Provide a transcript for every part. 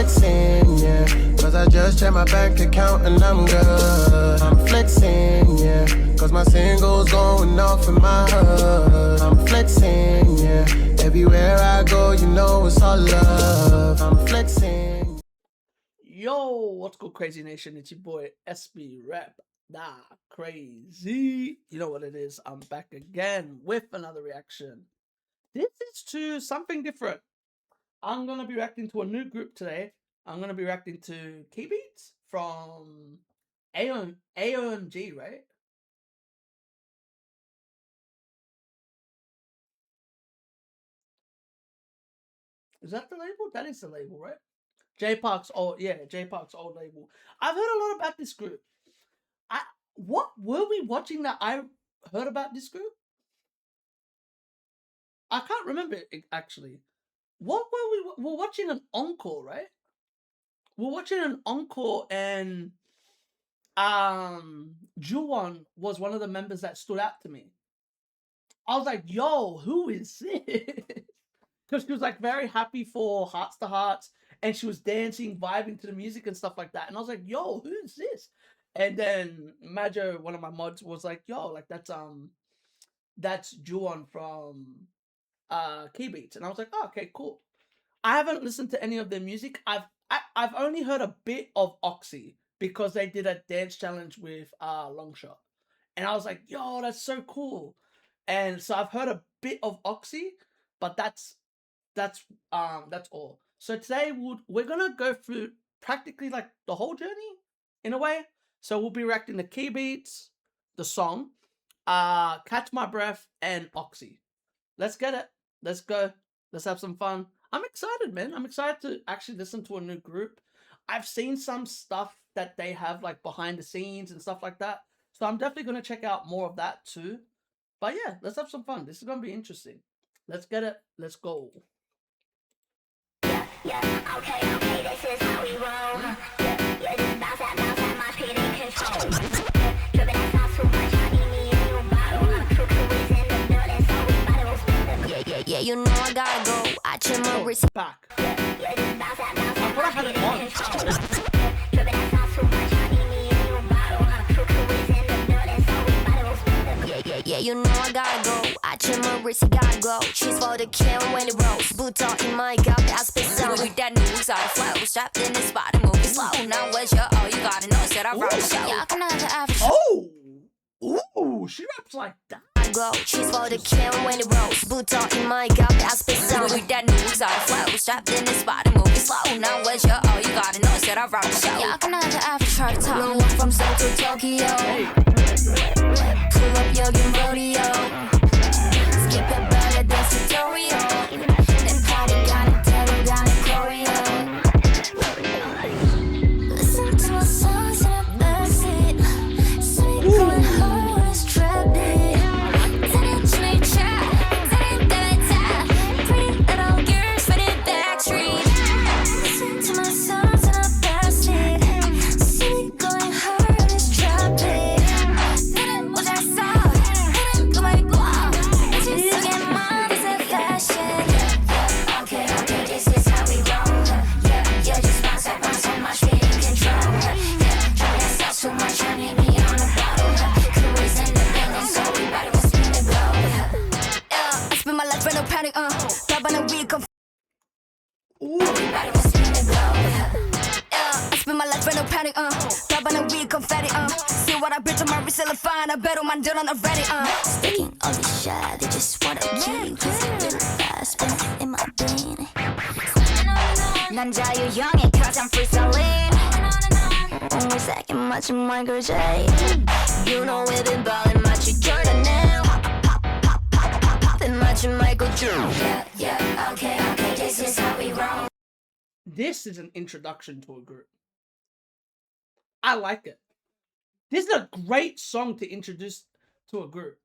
flexing, yeah. Cause I just checked my bank account and I'm good. I'm flexing, yeah. Cause my singles going off in my hood. I'm flexing, yeah. Everywhere I go, you know it's all love. I'm flexing. Yo, what's good, Crazy Nation? It's your boy Espy Rap. Nah, crazy. You know what it is. I'm back again with another reaction. This is to something different. I'm gonna be reacting to a new group today. I'm gonna be reacting to Keybeats from AOMG, right? Is that the label? That is the label, right? J Park's old label. I've heard a lot about this group. What were we watching that I heard about this group? I can't remember it actually. What were we were watching an encore, right? We're watching an encore, and Juwon was one of the members that stood out to me. I was like, yo, who is this? Because she was like very happy for Hearts to Hearts, and she was dancing, vibing to the music and stuff like that. And I was like, yo, who is this? And then Majo, one of my mods, was like, yo, like that's Juwon from Keybeatz. And I was like, oh, okay, cool. I haven't listened to any of their music. I've only heard a bit of Oxy because they did a dance challenge with Longshot. And I was like, yo, that's so cool. And so I've heard a bit of Oxy, but that's all. So today we're gonna go through practically like the whole journey in a way. So we'll be reacting to Keybeats, the song, Catch My Breath, and Oxy. Let's get it. Let's go. Let's have some fun. I'm excited, man. I'm excited to actually listen to a new group. I've seen some stuff that they have like behind the scenes and stuff like that. So I'm definitely going to check out more of that too. But yeah, let's have some fun. This is going to be interesting. Let's get it. Let's go. Yeah, okay, this is how we roll. Yeah, just bounce that, my speed in control. Dripping that sauce too much, I need me a new bottle. Crew is in the building, so we bout to spin them. Yeah, you know I gotta go. I chill my wrist back. Yeah, just bounce that, I had it on. Dripping that sauce too much, I need me a new bottle. Crew is in the building, so we bout to spin them. Yeah, you know I gotta go. I chill my wrist, gotta go. Cheers for the kill when it rolls. Boot talk in my cup, I spit some with that news out of flow. Strapped in the spot and moving slow. Now what's your all you gotta know? Said I rock the show. Y'all can have the average. Ooh, she raps like that. I go. Cheers for the kill when it rolls. Boot talk in my cup, I spit some with that news out of flow. Strapped in the spot and moving slow. Now what's your all you gotta know? Said I rock the show. Y'all can have the average chart top. Long walk from Seoul to Tokyo. Pull up young rodeo. Skip a ballet dance tutorial. Then party got it, terror got it, choreo. Listen to my songs in a backseat. Sweet going hard when it's trapping. Tension chat, pretty little girls for the backstreet. Listen to my songs in a backseat. Sweet going hard when it's trapping. Then what I saw, then go my block. Just get mine is a fashion. Yeah, okay, this is how we roll. Yeah, just bounce that, my feet in control. Yeah, drop that sauce too much, I need me on a bottle. Crew is in the building, so we bout to spin the globe. Yeah, I spend my life with no panic, Grab on a week of Ooh. we bout to spin the globe. Yeah, I spend my life with no panic, Grab on a week confetti, See what I bitch on my wrist, still fine. I bet on my deal on already, Sticking all this shit, they just wanna keep really fast, spin it in my brain. 난 자유형의 cause I'm freestyling. Only second much in Michael J. You know we've been ballin' much in Jordan now. Poppin' much in Michael Jordan. Yeah, okay, this is how we roll. This is an introduction to a group. I like it. This is a great song to introduce to a group.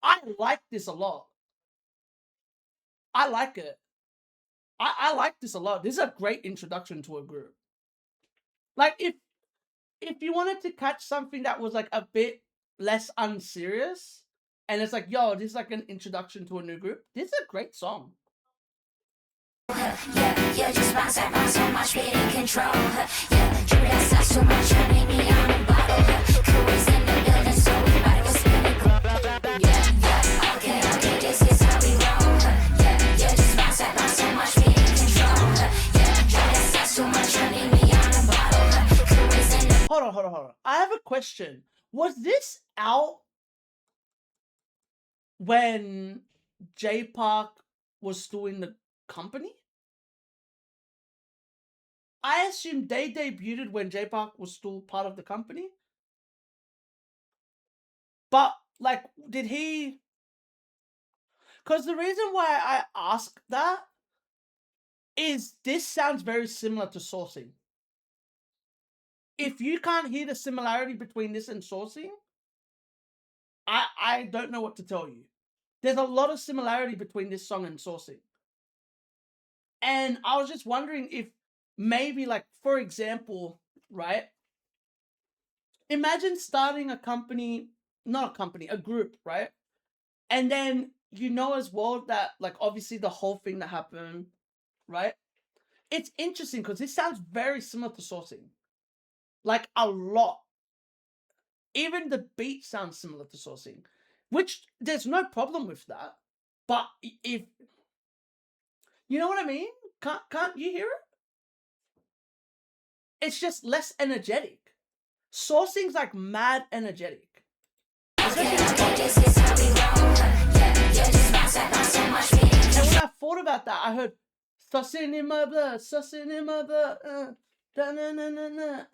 I like this a lot. I like it. I like this a lot. This is a great introduction to a group. Like if you wanted to catch something that was like a bit less unserious, and it's like, yo, this is like an introduction to a new group, this is a great song. Yeah, you just bounce that bounce so much, beat in control. Yeah, drip that sauce too much, you need me on a bottle. Cool is in the building, so everybody was spinning. Yeah, okay, this is how we roll. Yeah, you just bounce that bounce so much, beat in control. Yeah, drip that sauce too much, you need me on a bottle. Cool is in the Hold on. I have a question. Was this out when J Park was still in the company? I assume they debuted when J Park was still part of the company. But, like, did he... Because the reason why I ask that is this sounds very similar to Sourcing. If you can't hear the similarity between this and Sourcing, I don't know what to tell you. There's a lot of similarity between this song and Sourcing. And I was just wondering if maybe, like, for example, right? Imagine starting a company, not a company, a group, right? And then you know as well that, like, obviously the whole thing that happened, right? It's interesting because this sounds very similar to Sourcing. Like, a lot. Even the beat sounds similar to Sourcing. Which, there's no problem with that. But if... You know what I mean? Can't you hear it? It's just less energetic. Sourcing's like mad energetic. And when I thought about that, I heard "Sussin in my blood, sussin in my blood." It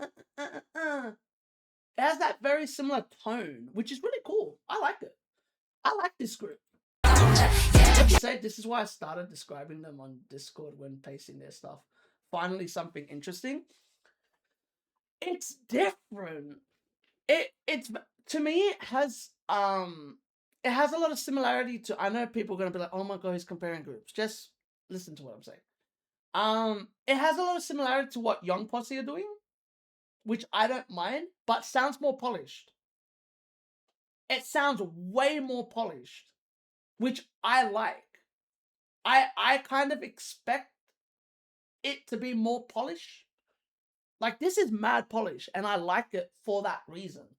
has that very similar tone, which is really cool. I like it. I like this group. Let's say this is why I started describing them on Discord when pasting their stuff. Finally, something interesting. It's different. It's to me it has a lot of similarity to. I know people are gonna be like, "Oh my god, he's comparing groups." Just listen to what I'm saying. It has a lot of similarity to what Young Posse are doing, which I don't mind, but sounds more polished. It sounds way more polished, which I like. I kind of expect it to be more polished. Like, this is mad polish, and I like it for that reason.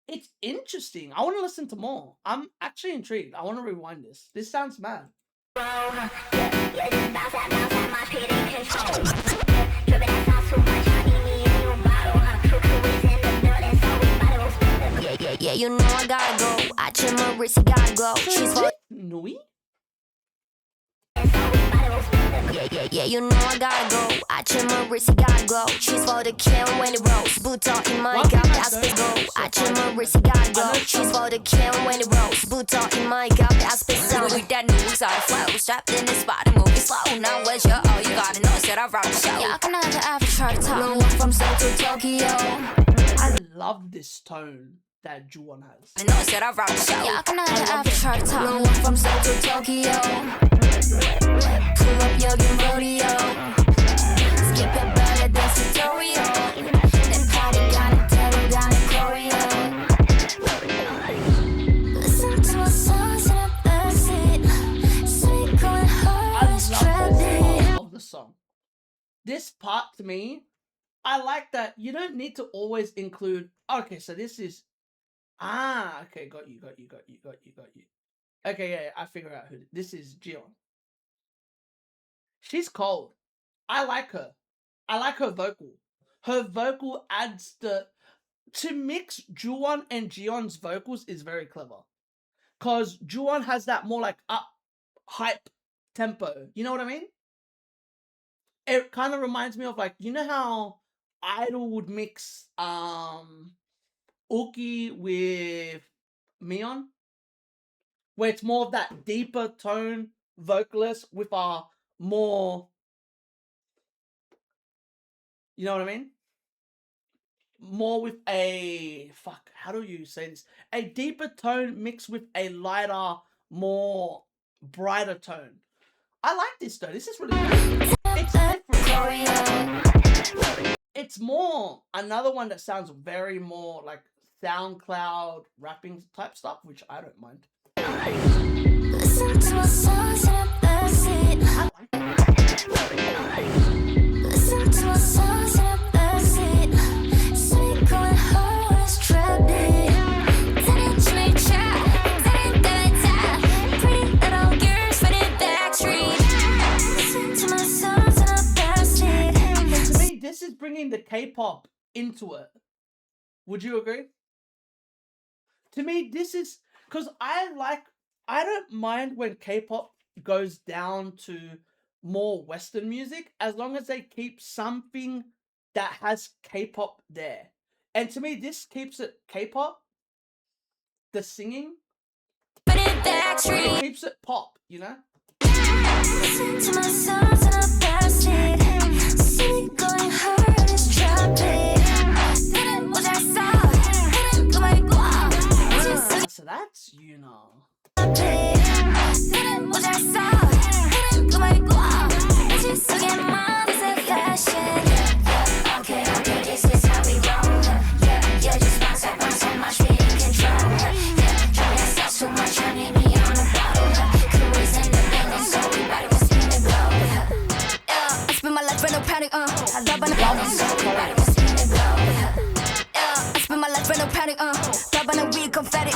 It's interesting. I want to listen to more. I'm actually intrigued. I want to rewind this. This sounds mad. Yeah, you know I gotta go. I chill my wrist, gotta go. She's for Nui? yeah, you know I gotta go. I chill my wrist, gotta go. She's for the kill when it rolls. Boot on in my cup, I spit go. I chill my wrist, gotta go. She's for the kill when it rolls. Boot on in my cup, I spit so. With that news, I flow. Strapped in the spot and moving slow. Now where's your all you gotta know? Said I rock the show. Yeah, I can have the after chart time. From Seoul to Tokyo. I love this tone that Juwon has. I know, said I rock the show. Yeah, I can have the after chart time. From Seoul to Tokyo. Pull up your rodeo. Skip it better than tutorial. Then party gotta tell it down in choreo. Listen to my songs and I burst it. Sweet going hard, I love the song. This part to me, I like that you don't need to always include. Okay, so this is. Okay, got you. Okay, yeah, I figure out who this is. Jiyeon. She's cold. I like her. I like her vocal. Her vocal adds the... To mix Juwon and Jiyeon's vocals is very clever. Because Juwon has that more like up, hype tempo. You know what I mean? It kind of reminds me of like, you know how Idol would mix Uki with Mion? Where it's more of that deeper tone vocalist with a more, you know what I mean? More with a, how do you say this? A deeper tone mixed with a lighter, more brighter tone. I like this though. This is really good. It's different. It's more another one that sounds very more like SoundCloud rapping type stuff, which I don't mind. Listen to my songs and I burst it. I like it. bringing the K-pop into it. Would you agree? To me, this is because I don't mind when K-pop goes down to more Western music as long as they keep something that has K-pop there. And to me, this keeps it K-pop. The singing, it keeps it pop, you know? Listen to my songs and I pass it. See me going hard on this drop it. That it was I saw. That it go my wow. So that's, you know. That it was I saw. That it go my wow. Just to get mine is a fashion. Okay, okay, this is how we roll. Yeah, yeah, just bounce on my feet in control. Yeah, try to stop too much, I need me on a bottle. Cruise in the building, so everybody was spin the globe. Yeah, I spend my life with no panic, Drop on the building, so everybody was spin the globe. Yeah, I spend my life with no panic, Drop on the weed, confetti,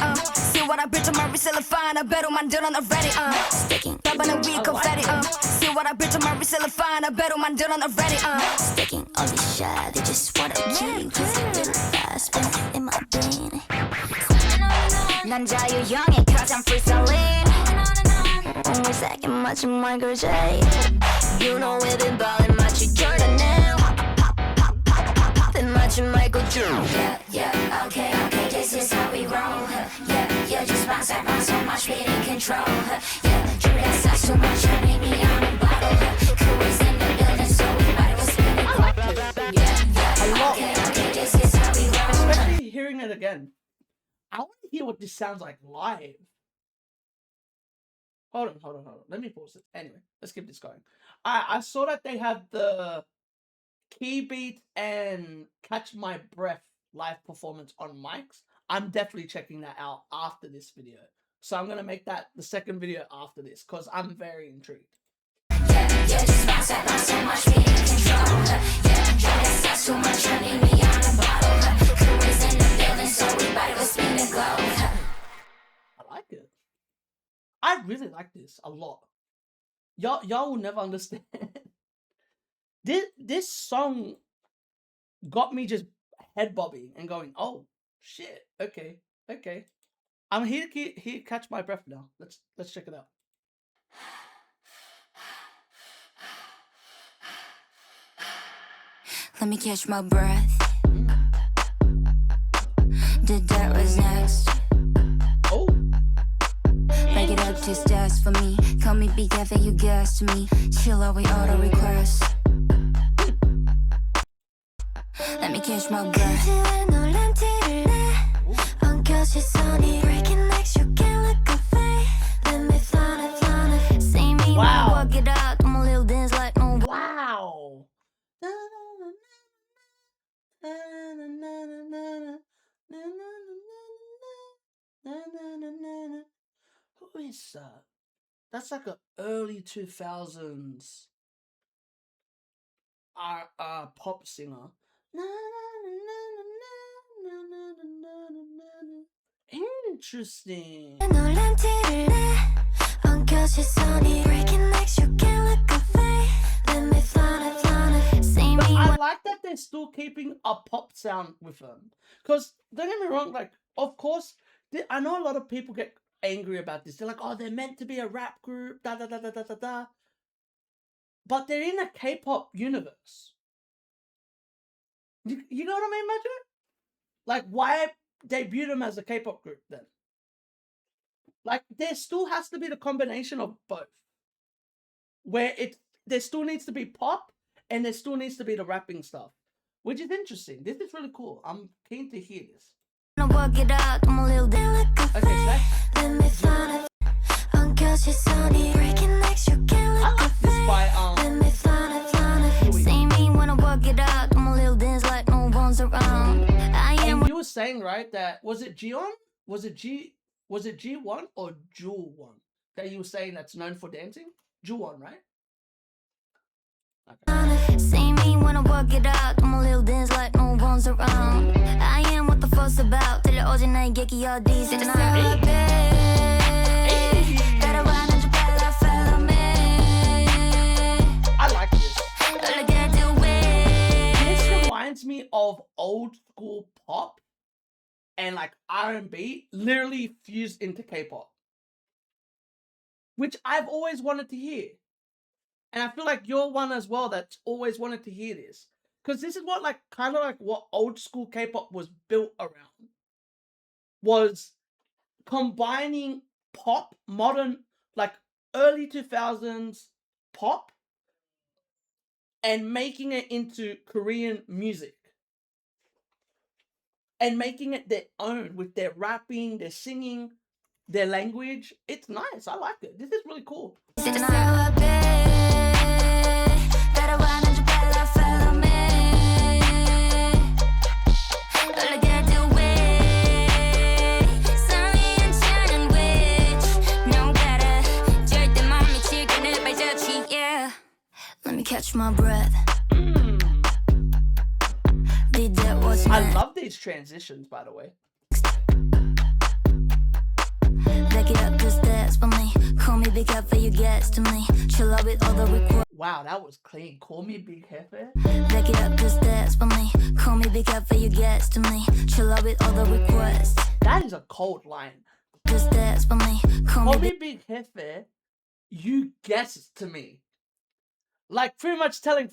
See what I bring to my wrist, it'll fine. I bet on my deal on the ready, Sticking, drop on the weed, confetti, See what I bring to my wrist, it'll fine. I bet on my deal on the ready, Sticking all this shit, they just wanna keep it fast, in my brain. 난 자유형의 cause I'm freestyling. Only second much in Michael J. You know we've been ballin' much in Jordan now. Poppin' much in Michael Jordan. Yeah, yeah, okay, okay, this is how we roll. Yeah, yeah, just bounce on my speed and control. Yeah, drink that sauce too much, I need me on a bottle. Cruise in the building, so everybody was spinning. Yeah, yeah, okay, okay, this is how we roll. Especially hearing it again. I want to hear what this sounds like live. Hold on. Let me pause it. Anyway, let's keep this going. I saw that they have the Keybeatz and Catch My Breath live performance on mics. I'm definitely checking that out after this video. So I'm going to make that the second video after this because I'm very intrigued. Yeah, just bounce on my feet in control. Yeah, that's too much, I need me on a bottle. Cruise in the building, so everybody was spinning glow. I like it. I really like this a lot. Y'all will never understand. This song got me just head bobbing and going, oh shit, okay. I'm here to catch my breath now. Let's check it out. Let me catch my breath. The dirt was next. Oh, Make it up to stars for me. Call me big F and you guess me. Chill out with auto request. Let me catch my breath. Wow. Walk it out, I'm a little dance like no. wow. Who is that? That's like an early 2000s pop singer. Interesting. But I like that they're still keeping a pop sound with them. Because, don't get me wrong, like, of course, I know a lot of people get angry about this. They're like, oh, they're meant to be a rap group, da da da da da da da. But they're in a K-pop universe. You know what I mean, Magic? Like, why debut them as a K-pop group then? Like, there still has to be the combination of both. Where there still needs to be pop, and there still needs to be the rapping stuff. Which is interesting. This is really cool. I'm keen to hear this. Walk it out, I'm a little Okay, so that's... I like this by See me when I walk it out, I'm a little dance like no one's around. I am. And you were saying, right, that was it Jion? Was it G1 or Ju1 that you were saying that's known for dancing? Ju1, right? Okay. See me when I walk it out, I'm a little dance like no one's around. I am what the fuss about. 들려오지 나의 객기 어디서 나. I like this. This of old school pop and like R&B literally fused into K-pop, which I've always wanted to hear. And I feel like you're one as well that's always wanted to hear this. Because this is what like kind of like what old school K-pop was built around. Was combining pop, modern, like early 2000s pop, and making it into Korean music. And making it their own with their rapping, their singing, their language. It's nice. I like it. This is really cool. Let me catch my breath. I love these transitions, by the way. Back it up just dance for me. Call me big for your guests to me. Chill out with all the requests. Wow, that was clean. Call me Big Jefe. Back it up just dance for me. Call me big for your guests to me. Chill out with all the requests. That is a cold line. Just dance for me. Call me Big Jefe. You guess to me. Like pretty much telling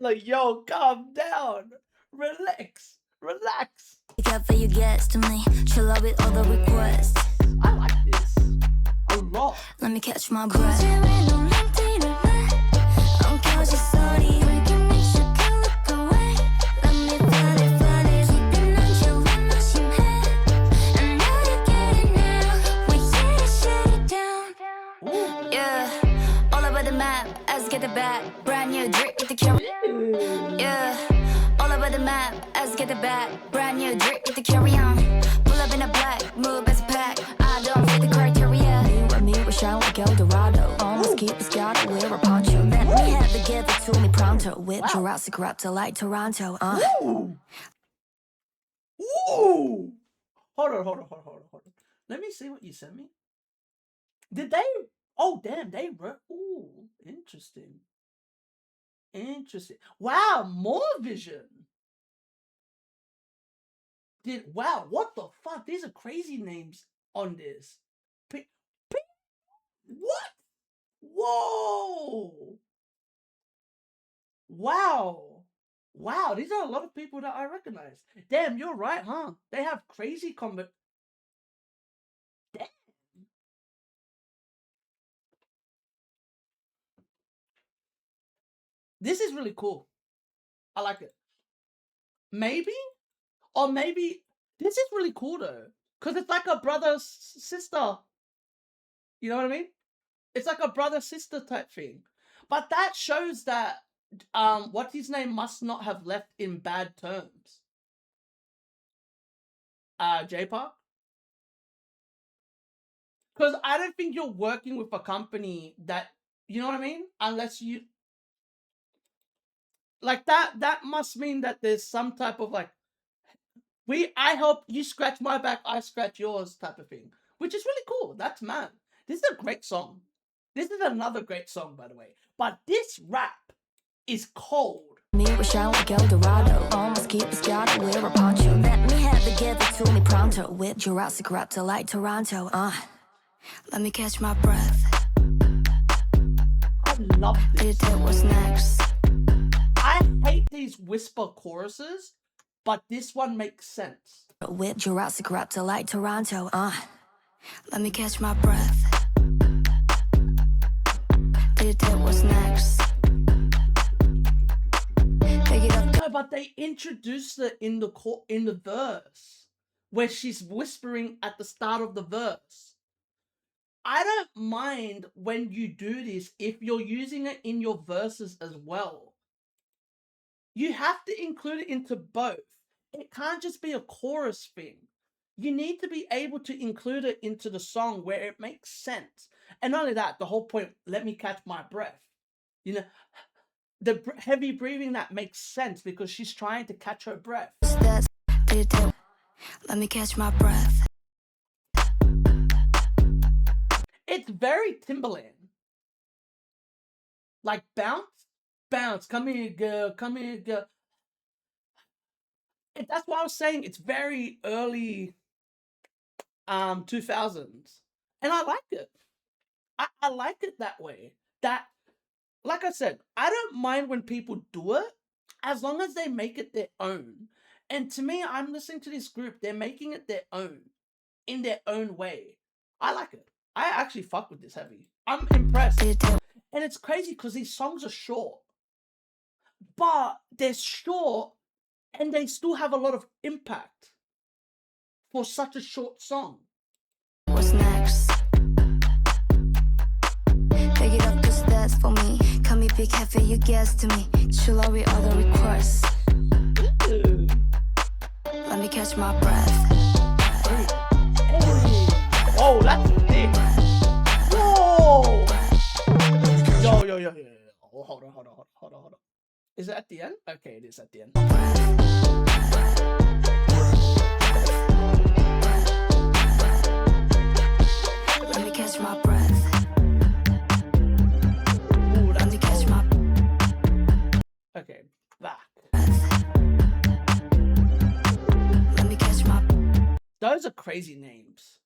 like, yo, calm down. Relax. Big for your guests to me. Chill out with all the requests. I like this a lot. Let me catch my breath. Get the bag, brand new drip, get the carry. Yeah, all over the map. Let's get the bag, brand new drip, get the carry on. Pull up in a black, move as a pack. I don't fit the criteria. You and me, we shine like Eldorado. Almost keep us got wear a poncho. Let me have to give it to me pronto. With Jurassic Raptor like Toronto. Ooh. Ooh. Hold on. Let me see what you sent me. Did they? Oh, damn, they wrote. Ooh, interesting. Wow, more vision. Wow, what the fuck? These are crazy names on this. What? Whoa. Wow, these are a lot of people that I recognize. Damn, you're right, huh? They have crazy combat. Damn. This is really cool. I like it. Maybe this is really cool though, because it's like a brother sister. You know what I mean? It's like a brother sister type thing. But that shows that what's his name must not have left in bad terms. J-Park. Because I don't think you're working with a company that, you know what I mean? Unless you like that must mean that there's some type of like I help you scratch my back, I scratch yours type of thing. Which is really cool. That's mad. This is a great song. This is another great song, by the way. But this rap is cold. Me we shine like Eldorado. Almost keep us got wear a poncho. Let me have to give it to me pronto. With Jurassic Raptor like Toronto. Let me catch my breath. I love this. What's next? I hate these whisper choruses, but this one makes sense. With Jurassic Raptor like Toronto. Let me catch my breath. What's next? Pick it up. No, but they introduced it in the verse where she's whispering at the start of the verse. I don't mind when you do this if you're using it in your verses as well. You have to include it into both. It can't just be a chorus thing. You need to be able to include it into the song where it makes sense. And not only that, the whole point, let me catch my breath. You know, the heavy breathing that makes sense because she's trying to catch her breath. Let me catch my breath. It's very Timberland. Like bounce, come here, girl, That's why I was saying it's very early 2000s. And I like it. I like it that way. That, like I said, I don't mind when people do it as long as they make it their own. And to me, I'm listening to this group, they're making it their own in their own way. I like it. I actually fuck with this heavy. I'm impressed. And it's crazy because these songs are short. But they're short and they still have a lot of impact for such a short song. What's next? Pick it up, cause that's for me. Come me pick half of your gas to me. Chill out with other requests. Ooh. Let me catch my breath. Oh, that's thick. Whoa! Yo. Oh, hold on. Is it at the end? Okay, it is at the end. Let me catch my breath. Ooh, Let me catch my okay, back. Let me catch my Those are crazy names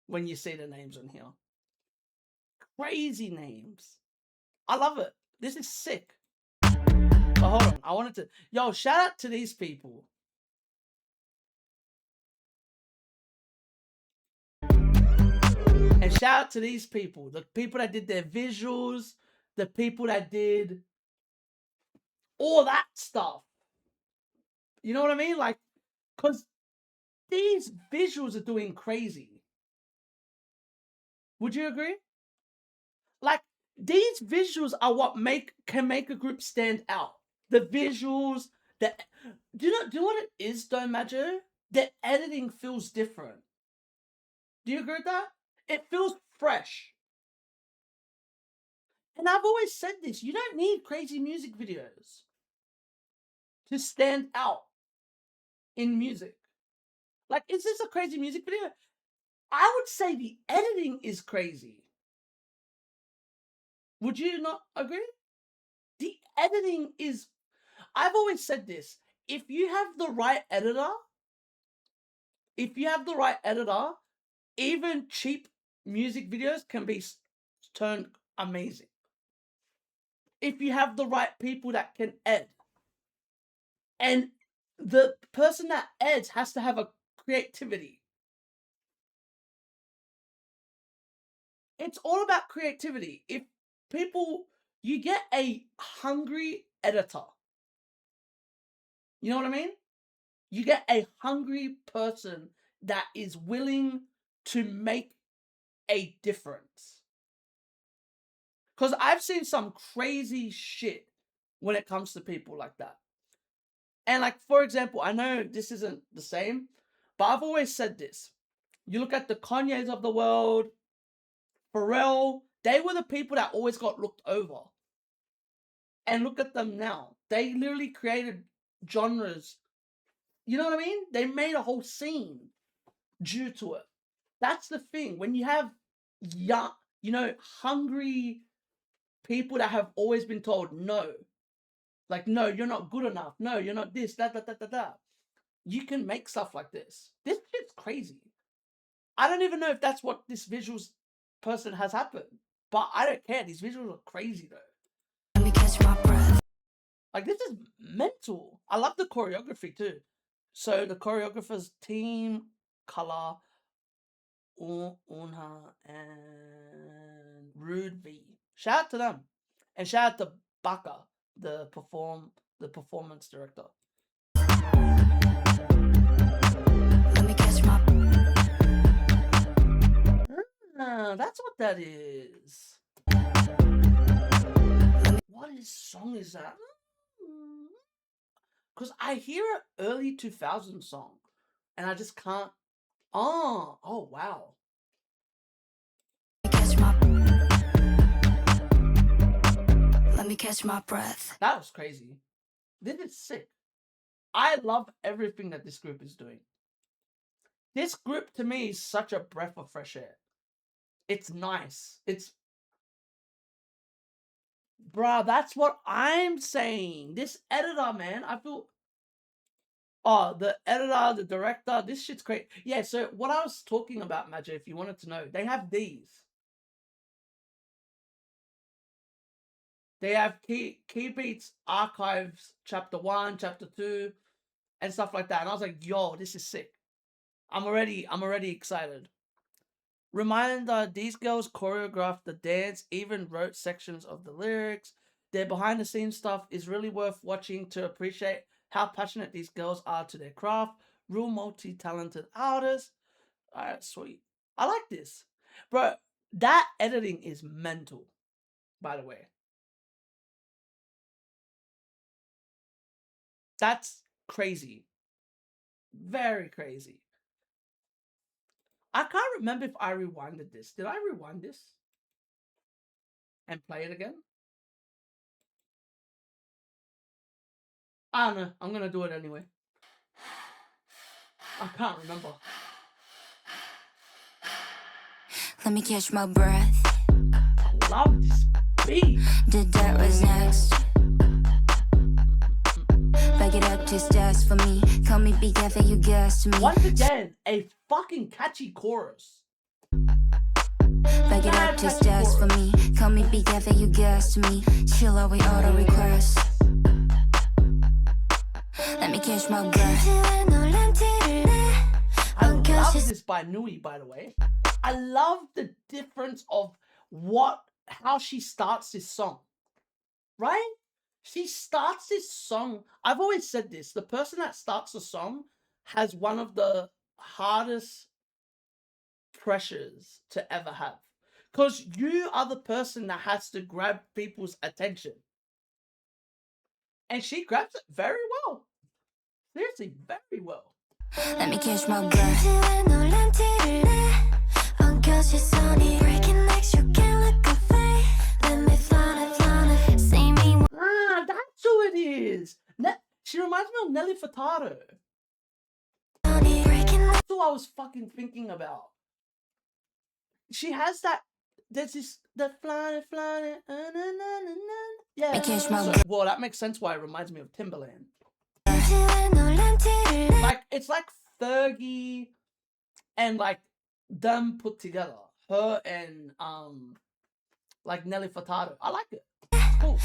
when you see the names on here. Crazy names. I love it. This is sick. But hold on, I wanted to... Yo, shout out to these people. And shout out to these people. The people that did their visuals. The people that did all that stuff. You know what I mean? Like, because these visuals are doing crazy. Would you agree? Like, these visuals are what can make a group stand out. The visuals, do you know what it is though, Majo? The editing feels different. Do you agree with that? It feels fresh. And I've always said this, you don't need crazy music videos to stand out in music. Like, is this a crazy music video? I would say the editing is crazy. Would you not agree? The editing is... I've always said this. If you have the right editor, even cheap music videos can be turned amazing. If you have the right people that can edit. And the person that edits has to have a creativity. It's all about creativity. If you get a hungry editor. You know what I mean? You get a hungry person that is willing to make a difference. Because I've seen some crazy shit when it comes to people like that. And like, for example, I know this isn't the same, but I've always said this. You look at the Kanyes of the world, Pharrell, they were the people that always got looked over. And look at them now. They literally created genres. You know what I mean? They made a whole scene due to it. That's the thing. When you have young, hungry people that have always been told no. Like, no, you're not good enough. No, you're not this, that. You can make stuff like this. This shit's crazy. I don't even know if that's what this visuals person has happened. But I don't care. These visuals are crazy though. Let me catch my breath. Like, this is mental. I love the choreography too. So the choreographers, Team Color, Unha, and Rude V. Shout out to them. And shout out to Baka, the performance director. Let me catch my That's what that is. What song is that? Because I hear an early 2000 song and I just can't. Oh wow. Let me catch my breath. That was crazy. This is sick. I love everything that this group is doing. This group to me is such a breath of fresh air. It's nice. Bruh, that's what I'm saying. This editor, man, I feel... Oh, the editor, the director, this shit's great. Yeah, so what I was talking about, Magic, if you wanted to know, they have these. They have Keybeatz Archives Chapter 1, Chapter 2, and stuff like that. And I was like, yo, this is sick. I'm already excited. Reminder, these girls choreographed the dance, even wrote sections of the lyrics. Their behind the scenes stuff is really worth watching to appreciate how passionate these girls are to their craft. Real multi-talented artists. Alright, sweet. I like this. Bro, that editing is mental, by the way. That's crazy. Very crazy. I can't remember if I rewinded this. Did I rewind this? And play it again? I don't know. I'm going to do it anyway. I can't remember. Let me catch my breath. I love this beat. The dirt was next. Back it up to stairs for me. Call me big after you guess to me. Once again, a fucking catchy chorus. Back it up to stairs for me. Call me big after you guess to me. Chill out with all the requests. Let me catch my breath. I love this by Nui, by the way. I love the difference of how she starts this song. Right? She starts this song. I've always said this. The person that starts the song has one of the hardest pressures to ever have. Because you are the person that has to grab people's attention. And she grabs it very well. Seriously, very well. Let me catch my breath. That's who it is. She reminds me of Nelly Furtado. That's who I was fucking thinking about. She has that. There's this. The flying. Yeah. Well, that makes sense why it reminds me of Timberland. Like, it's like Fergie and like them put together. Her and like Nelly Furtado. I like it. Cool.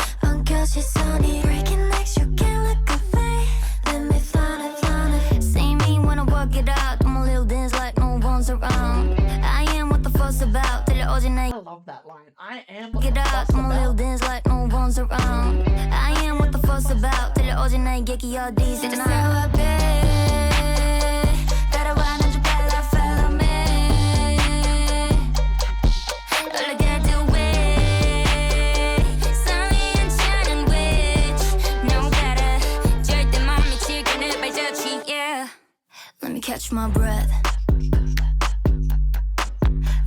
See me when I walk it out. I'm a little dance like no one's around. I am what the fuss about. I love that line. I am what the fuss I'm a little about. dance like no one's around. I am what the fuss about. 어제 나의 얘기 어디 있었나? 따라와 난 좀 빨라 follow me. Look at the way. Sorry I'm turning witch. No gotta 절대 못 미칠 그늘 발자취. Yeah. Let me catch my breath.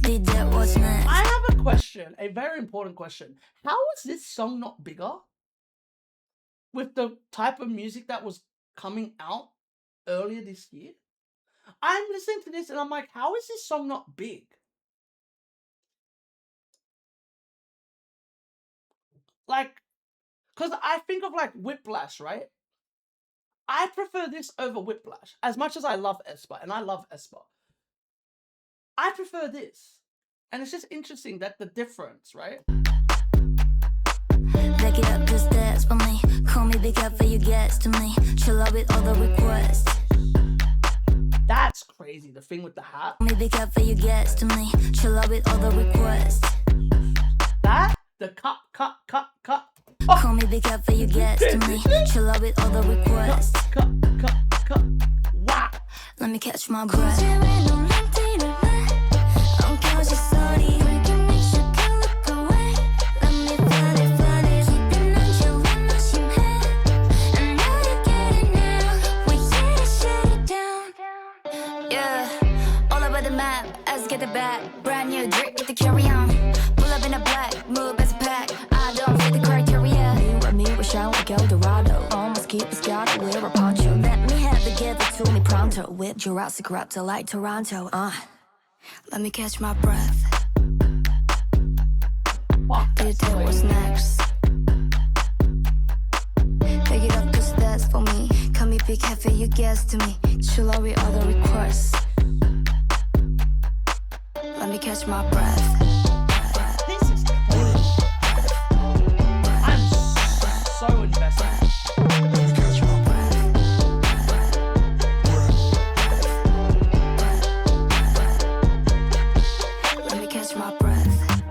Did that what's next? I have a question, a very important question. How was this song not bigger? With the type of music that was coming out earlier this year? I'm listening to this and I'm like, how is this song not big? Like, because I think of like Whiplash, right? I prefer this over Whiplash. As much as I love Espy, and I love Espy, I prefer this. And it's just interesting that the difference, right? Back it up just that's for me. Call me big up for you guess to me. Chill out with all the requests. That's crazy, the thing with the hat. Call me big up for you guess to me. Chill out with all the requests. That, the cut. Call me big up for you guess to me. Chill out with all the requests. Cut. Wow. Let me catch my breath. Get the bag, brand new drip, get the carry on. Pull up in a black, move as a pack. I don't fit the criteria. Me, we're showering like Eldorado. Almost keep us got it, we're a poncho. Let me have the give it to me pronto. With Jurassic Raptor like Toronto. Let me catch my breath. Did that what's next? Pick it up, cause that's for me. Call me Be careful you guess to me. Chill with other requests. Let me catch my breath. This is clean. I'm so invested. Let me catch my breath.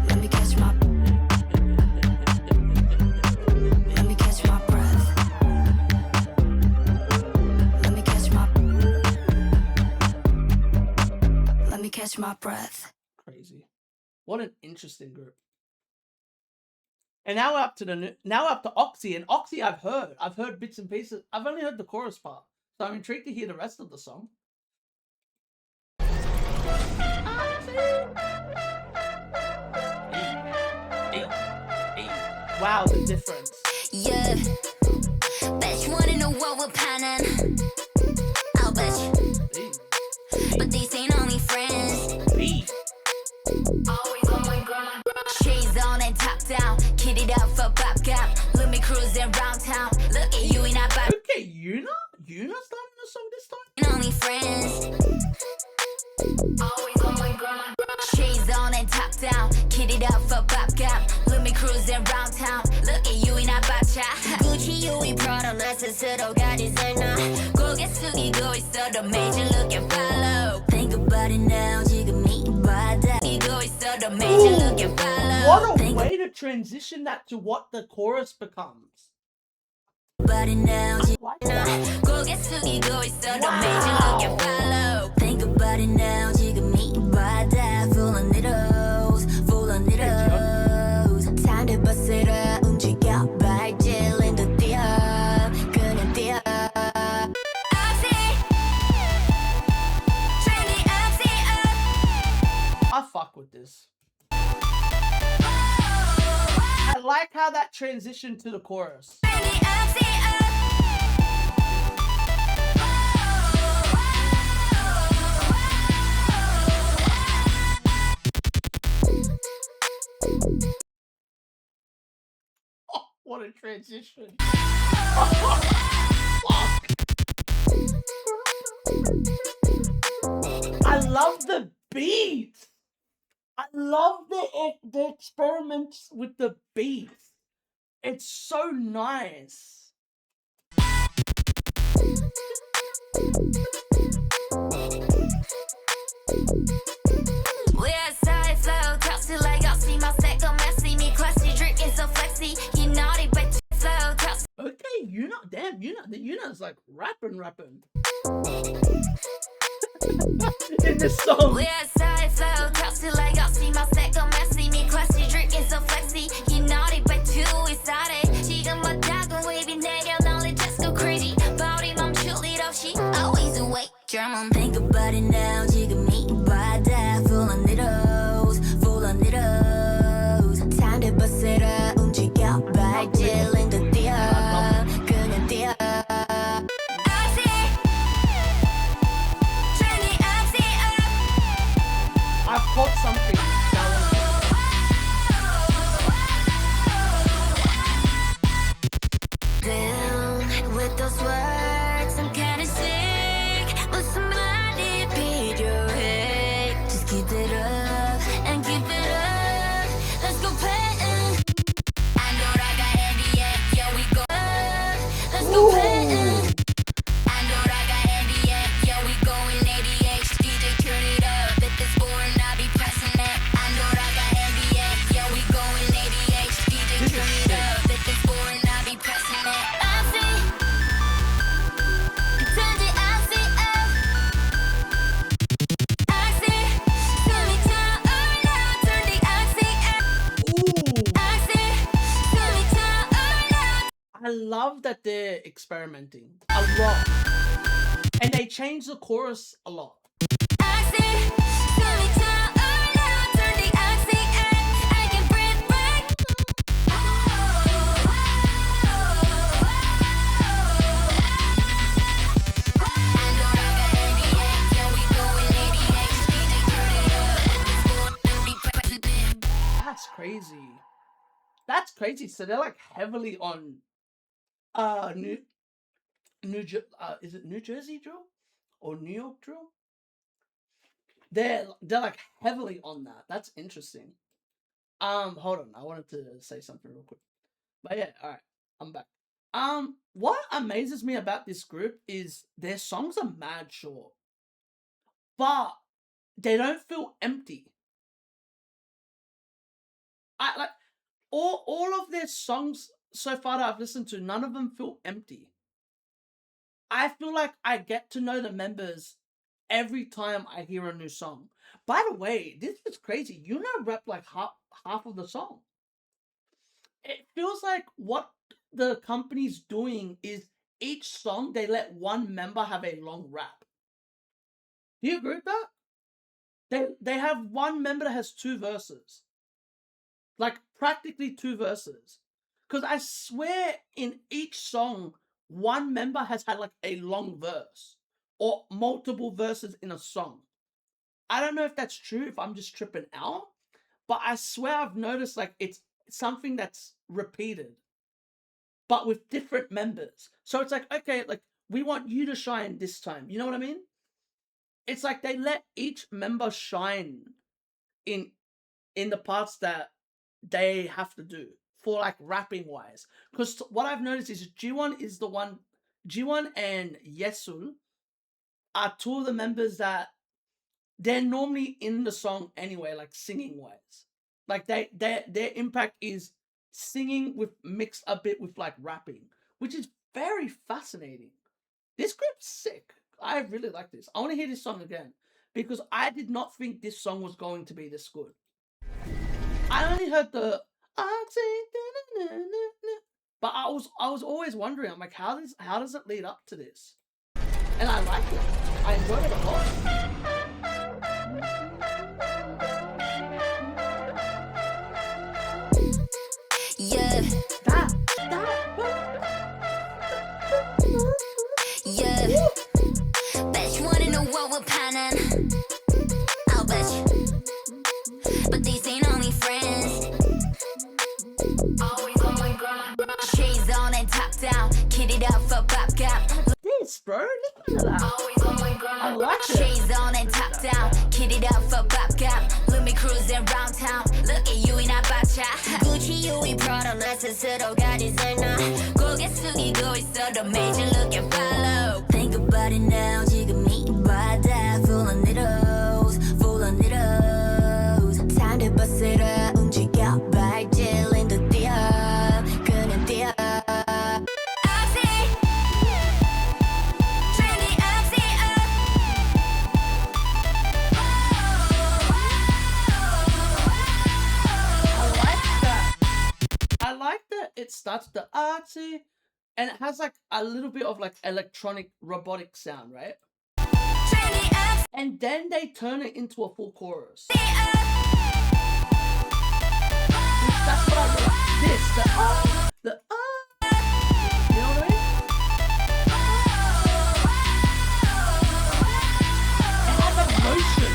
Let me catch my. Let me catch my breath. Let me catch my. Let me catch my breath. Crazy. What an interesting group. And now we're up to now we're up to Oxy, and Oxy I've heard bits and pieces. I've only heard the chorus part, so I'm intrigued to hear the rest of the song. Wow, the difference. Yeah. Bet you wanna know what we're planning. I'll bet you. But these ain't only friends. Always on my grind. Shades on and top down. Kitted up for pop gap. Let me cruising round town. Look at you in that back. Okay, Yuna starting the song this time? Ain't only friends. Always on my grind. Shades on and top down. Kitted up for pop gap. Let me cruising round town. Look at you in that bacha. Gucci, Louis, Prada, necessary, got designer. Go get sugi, go 있어 the major look and follow. Think about it now, 지금 이 바다. 이거 있어 the major look and follow. What a way to transition that to what the chorus becomes. About it now, Like that. go get sugi, go 있어 the major look and follow. Think about it now, 지금 이 바다. Full on needles, full on needles. Time to bust it up, 움직여 발질린 듯 뛰어, 그냥 뛰어. I fuck with this. I like how that transitioned to the chorus. Oh, what a transition. Fuck. I love the beat. I love the experiments with the beat. It's so nice. We're side flow, tossy like I'll see my stack on messy. Me classy, drinking so flexy. You naughty, but flow, tossy. Okay, Yuna's like rapping. In this song. We're side flow, tossy like I'll see my stack on messy. Me classy, drinking so flexy. You naughty, but you started. 지금 못하고 wavy 내려 only just go crazy. Body 멈출 일 없이 always awake. German, think about it now. 지금 이 바다 full on needles, full on needles. Time to bust it up, 움직여 발질린 듯 뛰어, 그냥 뛰어. I've caught something. Down with those words, I'm kinda sick. But somebody beat your head. Just keep it up and keep it up. Let's go petting. I know I got NBA, yo, we go up. Let's go petting. I know I got NBA, yo, we going 88. DJ turn it up. If it's boring, I'll be pressing it. I know I got NBA, yo, we going 88. DJ turn it up. If it's boring, I'll be pressing it. I see. Turn the I see up. I see. Turn me down, now. Turn the I see up. Ooh. I see. Turn me down, now. I love that they're experimenting a lot. And they change the chorus a lot. I see. Turn me down, now. Turn the I see up. I can breathe back. I know I got NBA, yeah, we going 88. DJ turn it up. If it's boring, be That's crazy. That's crazy. So they're like heavily on New is it New Jersey drill or New York drill? They're like heavily on that. That's interesting. Hold on, I wanted to say something real quick. But yeah, all right, I'm back. What amazes me about this group is their songs are mad short, but they don't feel empty. I like all of their songs so far that I've listened to, none of them feel empty. I feel like I get to know the members every time I hear a new song. By the way, this is crazy. You know, rap like half of the song. It feels like what the company's doing is each song they let one member have a long rap. Do you agree with that? They have one member that has 2 verses. Like practically 2 verses. Because I swear in each song, one member has had like a long verse or multiple verses in a song. I don't know if that's true, if I'm just tripping out, but I swear I've noticed like it's something that's repeated, but with different members. So it's like, okay, like we want you to shine this time. You know what I mean? It's like they let each member shine in the parts that they have to do for like rapping wise. Because what I've noticed is Jiwon and Yesul are 2 of the members that they're normally in the song anyway, like singing wise. Like their impact is singing with mixed a bit with like rapping, which is very fascinating. This group's sick. I really like this. I want to hear this song again because I did not think this song was going to be this good. I only heard the but I was always wondering, I'm like, how does it lead up to this? And I like it. I enjoyed it a lot. Yeah, That. yeah. Bet you wanna know what we're planning. I'll bet you. But these ain't only friends. Always on my grind. Shades on and top down. Kid it up for pop gap. This, bro. Listen to that. Always on my grind. I like it. Shades on and top down. Kid it up for pop gap. Look me cruising round town. Look at you in a bacha. Gucci, you we Prada. 나스 스스로가 디자이너. 고개 숙이고 있어. The major look and follow. Think about it now. 지금 이 바다 full of needles. Full of needles. Time to bust it up. 움직여 발질린도 뛰어. 그냥 뛰어. I like that it starts the artsy and it has like a little bit of like electronic robotic sound, right? And then they turn it into a full chorus. That's what I like. This, the you know what I mean? It has a motion.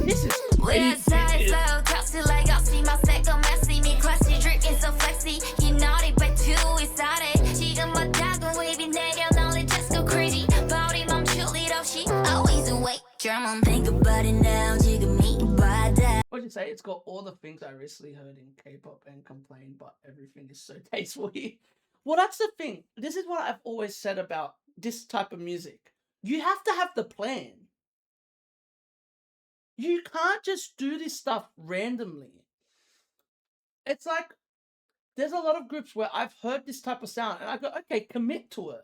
This is crazy. slow, toxic like I see my second messy. Me classy, drinking so flexy. You naughty, but two is started. 지금 못하고 입이 내려 널리 just go crazy. Body 멈출 일 없이 always awake. German, think about it now. 지금 이 바다. What did you say? It's got all the things I recently heard in K-pop and complain, but everything is so tasteful here. Well, that's the thing. This is what I've always said about this type of music. You have to have the plan. You can't just do this stuff randomly. It's like, there's a lot of groups where I've heard this type of sound and I go, okay, commit to it.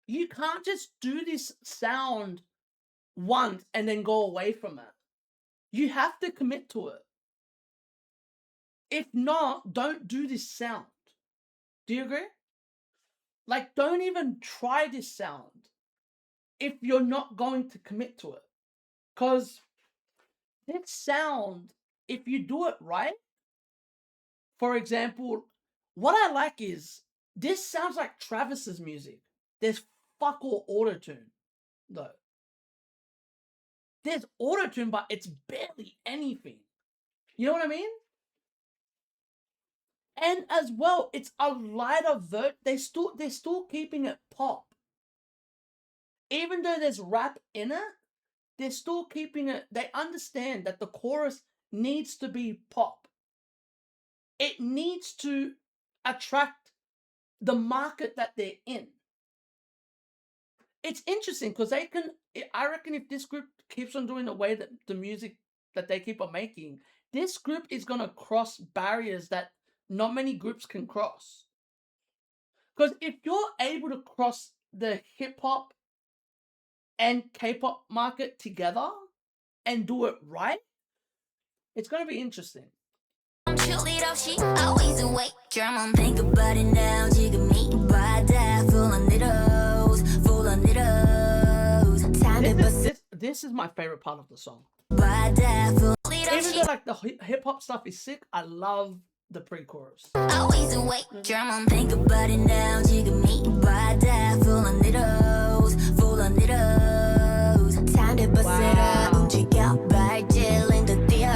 You can't just do this sound once and then go away from it. You have to commit to it. If not, don't do this sound. Do you agree? Like, don't even try this sound if you're not going to commit to it. Because this sound, if you do it right, for example, what I like is this sounds like Travis's music. There's fuck all autotune, though. There's autotune, but it's barely anything. You know what I mean? And as well, it's a lighter they're still keeping it pop. Even though there's rap in it, they're still keeping it. They understand that the chorus needs to be pop. It needs to attract the market that they're in. It's interesting because I reckon if this group keeps on doing the way that the music that they keep on making, this group is going to cross barriers that not many groups can cross. Because if you're able to cross the hip hop and K-pop market together and do it right, it's going to be interesting. Chill it off, she always awake. German, think about it now. 지금 이 바다 full of needles, full of needles. Time to bust This is my favorite part of the song. 바다 full of Even though like the hip hop stuff is sick, I love the pre-chorus. always awake. German, think about it now. 지금 이 바다 full of needles, full of needles. Time to bust it up. 움직여 발질린다 뛰어,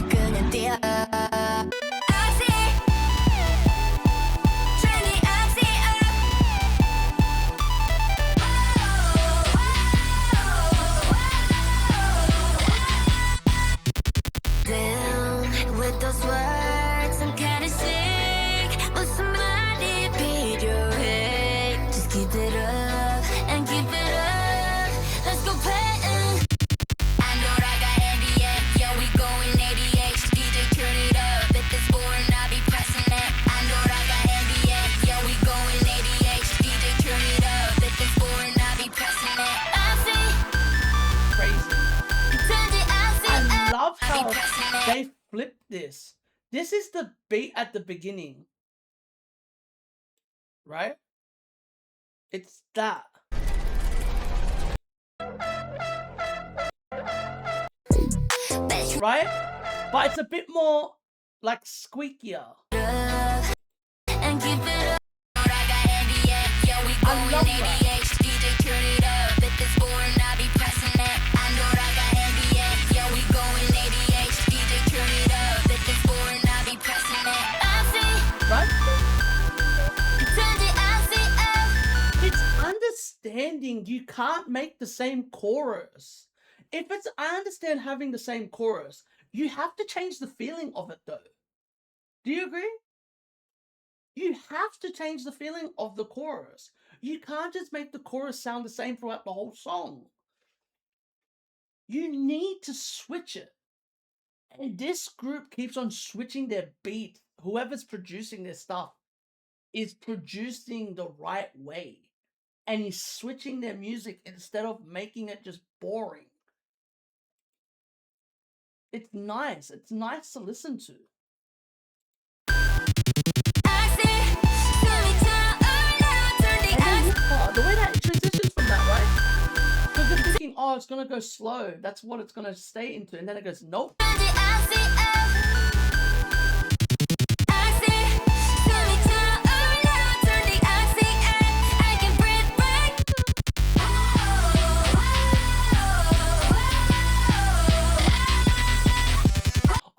그냥 뛰어. With those words, I'm kinda sick. But somebody paid your head. Just keep it up and keep it up. Let's go pay. I know I got NDA. Yeah, we going 88. DJ turn it up. If it's boring, I'll be pressing it. I know I got NDA. Yeah, we going 88. DJ turn it up. If it's boring, I'll be pressing it. I see. Crazy. I love how they flipped this. This is the beat at the beginning. Right? It's that. Right? But it's a bit more like squeakier. And keep it up. I love that. DJ turn it up. If it's boring, I'll be pressing it. I know I got NDA. Yeah, we going 88. DJ turn it up. If it's boring, I'll be pressing it. I see. Right? Turn it, I see. It's understanding you can't make the same chorus. I understand having the same chorus. You have to change the feeling of it though. Do you agree? You have to change the feeling of the chorus. You can't just make the chorus sound the same throughout the whole song. You need to switch it. And this group keeps on switching their beat. Whoever's producing their stuff is producing the right way. And is switching their music instead of making it just boring. It's nice. It's nice to listen to. The way that it transitions from that, right? Because you're thinking, oh, it's going to go slow. That's what it's going to stay into. And then it goes, nope.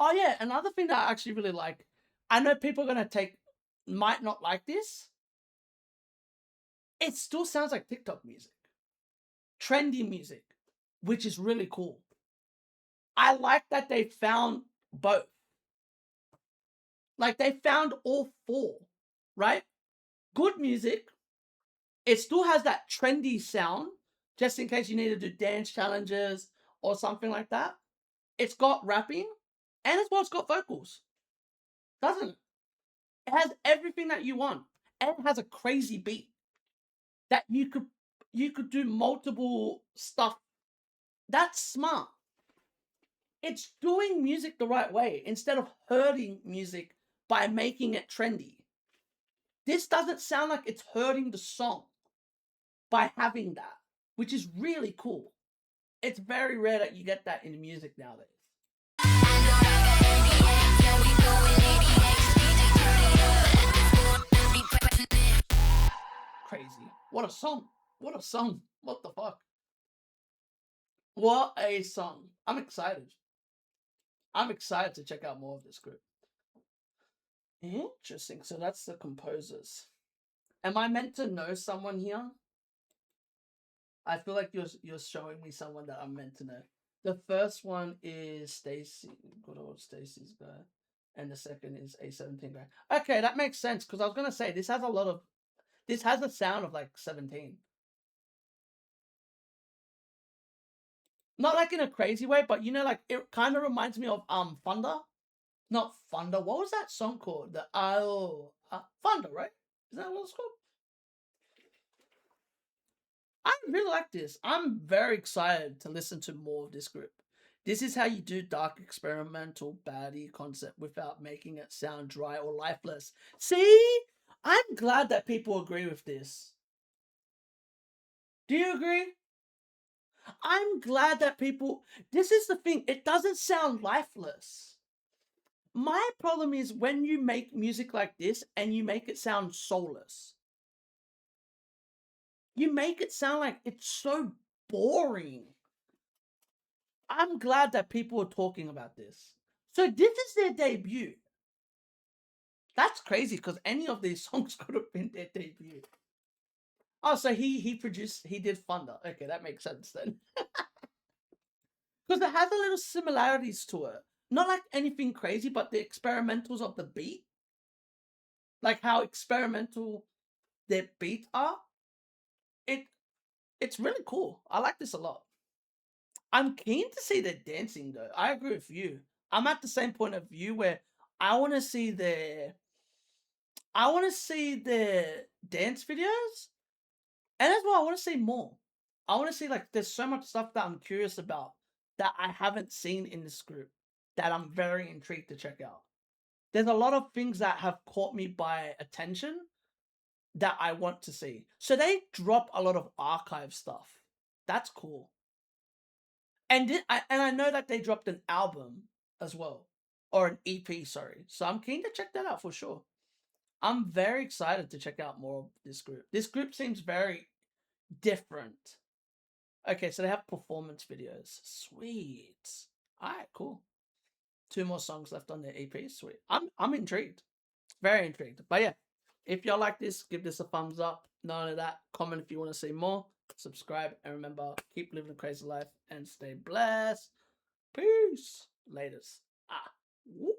Oh, yeah. Another thing that I actually really like, I know people are going to might not like this. It still sounds like TikTok music. Trendy music, which is really cool. I like that they found both. Like they found all four, right? Good music. It still has that trendy sound, just in case you need to do dance challenges or something like that. It's got rapping, and as well it's got vocals. Doesn't it? It has everything that you want. And it has a crazy beat that you could do multiple stuff. That's smart. It's doing music the right way instead of hurting music by making it trendy. This doesn't sound like it's hurting the song by having that, which is really cool. It's very rare that you get that in music nowadays. Crazy. What a song. What a song. What the fuck? What a song. I'm excited. I'm excited to check out more of this group. Interesting. So that's the composers. Am I meant to know someone here? I feel like you're showing me someone that I'm meant to know. The first one is Stacy, good old Stacy's guy, and the second is A17 guy. Okay, that makes sense because I was gonna say this has a sound of like 17. Not like in a crazy way, but you know, like it kind of reminds me of Thunder. Not Thunder. What was that song called? The Thunder, right? Is that what it's called? I really like this. I'm very excited to listen to more of this group. This is how you do dark experimental baddie concept without making it sound dry or lifeless. See? I'm glad that people agree with this. Do you agree? I'm glad that people... This is the thing. It doesn't sound lifeless. My problem is when you make music like this and you make it sound soulless. You make it sound like it's so boring. I'm glad that people are talking about this. So this is their debut. That's crazy because any of these songs could have been their debut. Oh, so he did Thunder. Okay, that makes sense then. Because it has a little similarities to it. Not like anything crazy, but the experimentals of the beat. Like how experimental their beats are. It's really cool. I like this a lot. I'm keen to see their dancing though. I agree with you. I'm at the same point of view where I want to see their dance videos. And as well, I want to see more. I want to see, like, there's so much stuff that I'm curious about that I haven't seen in this group that I'm very intrigued to check out. There's a lot of things that have caught me by attention that I want to see. So they drop a lot of archive stuff. That's cool. And I know that they dropped an album as well. Or an EP, sorry. So I'm keen to check that out for sure. I'm very excited to check out more of this group. This group seems very different. Okay, so they have performance videos. Sweet. Alright, cool. 2 more songs left on their EP. Sweet. I'm intrigued. Very intrigued. But yeah, if y'all like this, give this a thumbs up. Not only that, comment if you want to see more. Subscribe. And remember, keep living a crazy life and stay blessed. Peace. Laters. Whoop.